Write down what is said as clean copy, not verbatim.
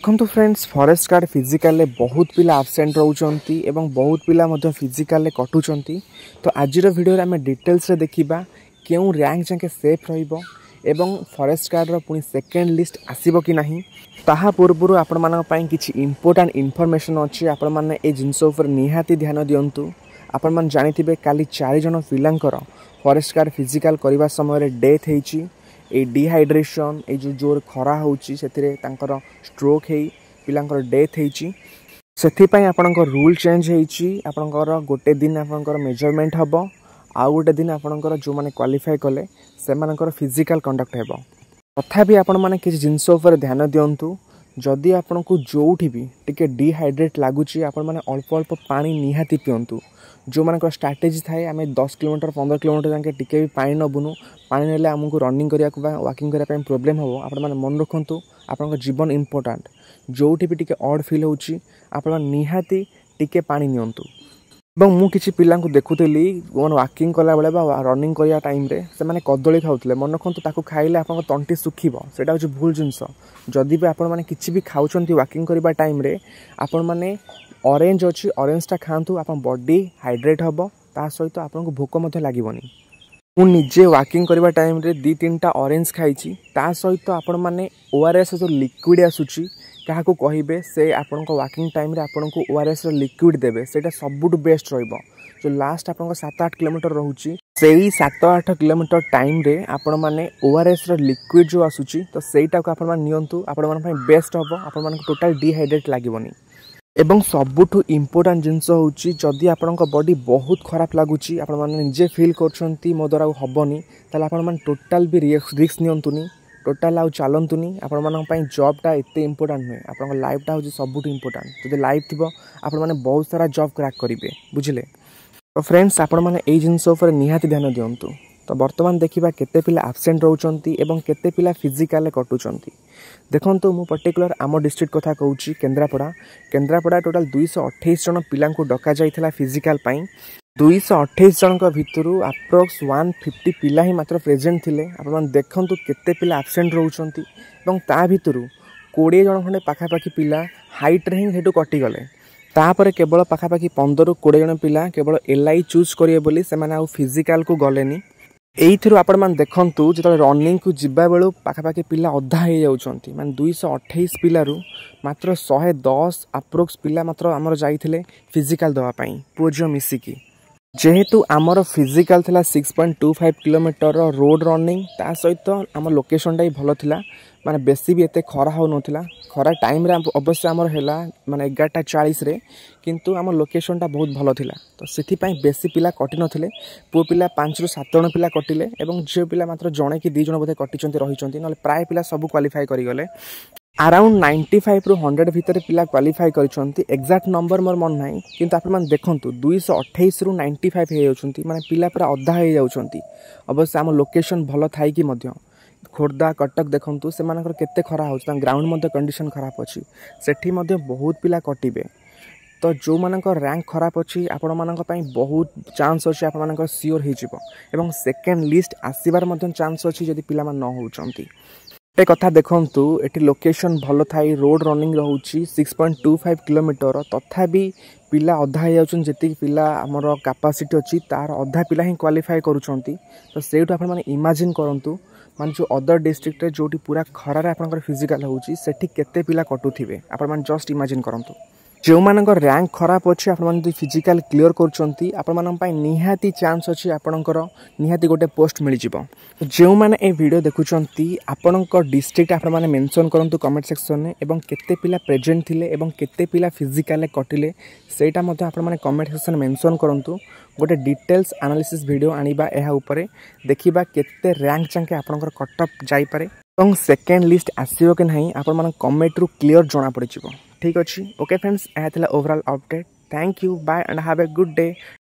देखो friends forest guard physical बहुत पिला आबसेंट रोचंती एवं बहुत पिला मध्य फिजिकल कटुचंती। तो आज वीडियो आम डिटेल्स देखा क्यों रैंक जाके सेफ रहिबो एवं फॉरेस्ट गार्ड पुणी सेकेंड लिस्ट आसीबो कि नहीं ताहा पूर्व आपण मानक पई किछि इंपोर्टेंट इनफॉरमेशन अछि। आपण माने ए जिंस ऊपर निहाती ध्यान दियंतु। आपण मान जानिथिबे काली 4 जन पिलांकर फॉरेस्ट गार्ड फिजिकल करबा समय डेथ हेछि। ए डिहाइड्रेशन ए जो जोर खरा होची सेतिरे तांकर स्ट्रोक हेई पिलांकर डेथ हेची। सेथिपाई आपणकर रूल चेंज हेची। आपणकर गोटे दिन आपणकर मेजरमेंट हबो आउ गोटे दिन आपणकर जो माने क्वालिफाई कले से मानकर फिजिकल कंडक्ट हेबो। तथापि आपण माने किछि जिंस ऊपर ध्यान दियंतु। जदि आपनको जोठी भी टिके डिहाइड्रेट लागुची आपण माने अल्प अल्प पानी निहाती पियंतु। जो मानकर स्ट्रैटेजी थाए आम 10 किलोमीटर 15 किलोमीटर जाके टिके भी पानी नबुनु। पानी नेले आमको रनिंग करिया वाकिंग करिया पई प्रॉब्लम हो। आपण माने मन रखंतु आपन जीवन इंपोर्टेंट। जोठी भी टिके ऑड फील होची आपण निहाती टिके पानी नियंतु। एवं मु किछि पिला को देखुतली वाकिंग कला बेले बा रनिंग करिया टाइम रे से माने कदली खाउतले। मन रखंतु ताकू खाइले आपन तंटी सुखिबो सेटा होची भूल जिंस। जदि भी आपण माने किछि भी खाउचंती वाकिंग करिबा टाइम रे आपण माने ऑरेंज अच्छी ऑरेंज टा खातु आप बॉडी हाइड्रेट हम ता सहित आपको भोक लगे। मु निजे वाकिंग करबा टाइम रे 2-3टा ऑरेंज खाई ता सहित आपण माने ओआरएस जो लिक्विड आसुची क्या कहे से आपण वाकिंग टाइम रे आपण को ओआरएस लिक्विड देबे सेटा सबुठ बेस्ट रहिबो। जो लास्ट आपण 7-8 किलोमीटर रहउची सेही 7-8 किलोमीटर टाइम रे आपण माने ओआरएस लिक्विड जो आसुची तो सेटा को आपण माने नियंतु। आपण माने बेस्ट हबो। आपण माने टोटल डिहाइड्रेट लागिबोनी। एवं सबुठु इम्पोर्टेंट जिनस होची जदि आपनका बॉडी बहुत खराब लागुची आपण माने निजे फील करछंती मो द्वारा हबनी ताले आपण माने टोटल भी रिस्क नियंतुनी। टोटल आउ चलंतुनी। आपण मानक पई जॉब टा एते इम्पोर्टेंट होय। आपनका लाइफ टा होची सबुठु इम्पोर्टेंट। जदि लाइफ थिबो आपण माने बहुत सारा जॉब क्रैक करिवे बुझिले। तो फ्रेंड्स आपण माने एई जिनस ऊपर निहाती ध्यान दियंतु। तो वर्तमान देखिबा केते पिला एब्सेंट रहउचंती एवं केते पिला फिजिकल कटुचंती। देखंतु मु पर्टिकुलर आम डिस्ट्रिक्ट कथा कहूँ केन्द्रापड़ा टोटाल 228 जन पिला डका जाइथिला फिजिकल पाई। 228 जन भितर अप्रोक्स 150 पिला ही मात्र प्रेजेंट थिले। आपण देखंतु केते पिला एब्सेंट रहउचंती एवं ता भितर 20 जन खंडे पाखापाखी पिला हाइट रे ही हेटु कटि गले। तापर केवल पाखापाखि 15-20 जन पिला केवल एलआई चूज करिए बोली से माने आ फिजिकल को गलेनी। एइथिरु आपण मान देखंतु जतले रनिंग को जिबा बेलु पाखापाखि पिला अधा हे जाउचंती। माने 228 पिलारु मात्र 110 अप्रोक्स पिला मात्र हमर जाइथिले फिजिकल दवा पई पुजो मिसिकी। जेहेतु आमर फिजिकल थिला 6.25 किलोमीटर रोड रनिंग ता सहित आम लोकेशन टा भलो थिला। माने बेसी भी एते खरा हो नथिला। खरा टाइम रे अवश्य आमर हैला माने 11:40 रे किंतु आम लोकेशन टा बहुत भलो थिला। तो सेथि पई बेसी पिला कटि नथिले। पु पिला 5-7 जन पिला कटिले एवं झियो पिला मात्र जणे कि 2 जन बोधे कटिचंती रहिचंती। नले प्राय पिला सब क्वालिफाई करि गले। अराउंड 95 रु 100 भितर पिला क्वालिफाई करिसंती। एग्जैक्ट नंबर मोर मन नाही किंतु आपण मान देखंतु 228 रु 95 हे जाउछंती। माने पिला पूरा अधा हे जाउछंती। अवश्य आम लोकेशन भलो थाई कि मध्य खोर्धा कटक देखंतु से मानकर केते खरा होछ ग्राउंड मध्य कंडीशन खराब अछि सेठी मध्य बहुत पिला कटिबे। तो जो मानकर रैंक खराब अछि आपण मानक पई बहुत चांस अछि आपण मानकर सियोर हे जिवो एवं सेकंड लिस्ट आसीबार मध्य चांस अछि जदि पिला मान न होउचंती। ए कथा देखंतु एटी लोकेशन भलो थाई रोड रनिंग रहउची 6.25 किलोमीटर तथापि पिला अधा हे जाउछन। जेति पिला हमर कैपेसिटी अछि तार अधा पिला ही क्वालिफाई करूछंती। तो सेठु आपण माने इमेजिन करंतु मान जो अदर डिस्ट्रिक्ट रे जोटी पूरा खरा रे आपनकर फिजिकल होउची सेठी केते पिला कटुथिबे आपण मान जस्ट इमेजिन करंतु। जो मानकर रैंक खराब अच्छे आपण माने फिजिकल क्लियर करछंती आपण मानन पई निहाती चांस अछि आपणकर निहाती गोटे पोस्ट मिल जिवो। जो माने ए वीडियो देखुचंती आपणकर डिस्ट्रिक्ट आपण माने मेंशन करंतु कमेंट सेक्शन में एवं केते पिला प्रेजेंट थिले एवं केते पिला फिजिकल कटिले सेटा मध्ये आपण माने कमेंट सेक्शन मेंशन करंतु। गोटे डिटेल्स एनालिसिस वीडियो आनिबा एहा ऊपर देखिबा केते रैंक जाके आपणकर कटअप जाई पारे एवं सेकेंड लिस्ट आसीबो कि नहीं आपण माने कमेंट रु क्लियर जणा पड़िजिवो। ठीक अछि ओके फ्रेंड्स एहा थिला overall update. Thank you bye and have a good day.